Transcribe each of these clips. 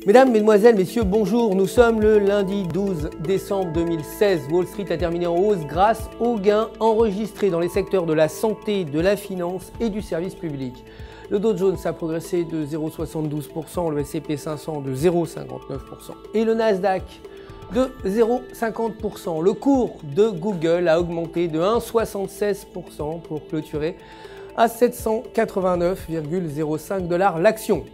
Mesdames, Mesdemoiselles, Messieurs, bonjour. Nous sommes le lundi 12 décembre 2016. Wall Street a terminé en hausse grâce aux gains enregistrés dans les secteurs de la santé, de la finance et du service public. Le Dow Jones a progressé de 0,72%, le S&P 500 de 0,59% et le Nasdaq de 0,50%. Le cours de Google a augmenté de 1,76% pour clôturer à 789,05 $ l'action.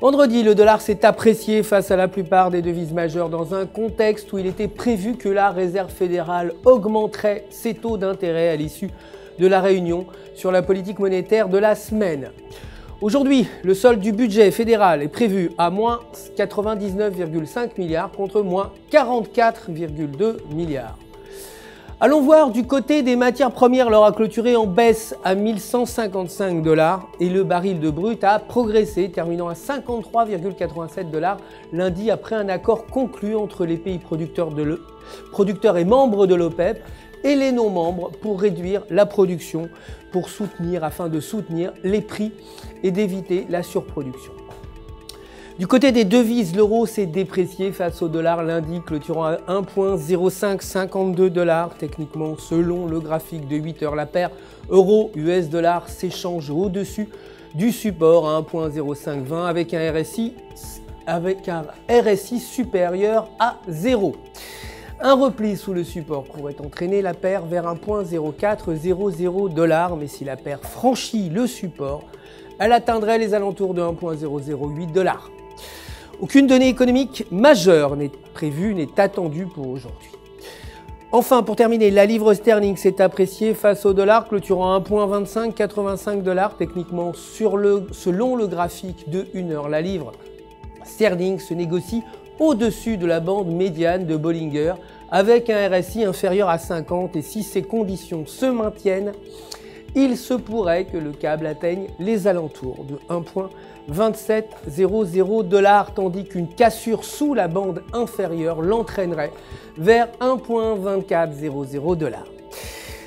Vendredi, le dollar s'est apprécié face à la plupart des devises majeures dans un contexte où il était prévu que la Réserve fédérale augmenterait ses taux d'intérêt à l'issue de la réunion sur la politique monétaire de la semaine. Aujourd'hui, le solde du budget fédéral est prévu à moins 99,5 milliards contre moins 44,2 milliards. Allons voir du côté des matières premières, l'or a clôturé en baisse à 1155 $ et le baril de brut a progressé, terminant à 53,87 $ lundi après un accord conclu entre les pays producteurs et membres de l'OPEP et les non-membres pour réduire la production afin de soutenir les prix et d'éviter la surproduction. Du côté des devises, l'euro s'est déprécié face au dollar lundi, clôturant à 1,0552 $. Techniquement, selon le graphique de 8 heures, la paire euro-US dollar s'échange au-dessus du support à 1,0520 avec un RSI supérieur à 0. Un repli sous le support pourrait entraîner la paire vers 1,0400 $, mais si la paire franchit le support, elle atteindrait les alentours de 1,008 $. Aucune donnée économique majeure n'est prévue, n'est attendue pour aujourd'hui. Enfin, pour terminer, la livre sterling s'est appréciée face au dollar, clôturant à 1,2585 $. Techniquement, selon le graphique de 1 heure, la livre sterling se négocie au-dessus de la bande médiane de Bollinger avec un RSI inférieur à 50 et si ces conditions se maintiennent, il se pourrait que le câble atteigne les alentours de 1,2700 $, tandis qu'une cassure sous la bande inférieure l'entraînerait vers 1,2400 $.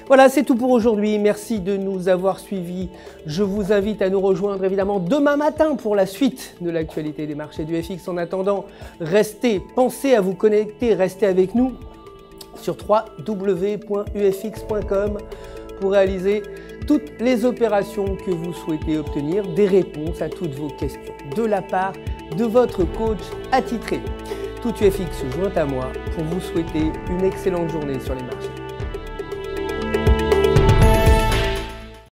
Voilà, c'est tout pour aujourd'hui. Merci de nous avoir suivis. Je vous invite à nous rejoindre évidemment demain matin pour la suite de l'actualité des marchés du FX. En attendant, pensez à vous connecter, restez avec nous sur www.ufx.com pour réaliser toutes les opérations que vous souhaitez obtenir, des réponses à toutes vos questions de la part de votre coach attitré. Tout UFX se joint à moi pour vous souhaiter une excellente journée sur les marchés.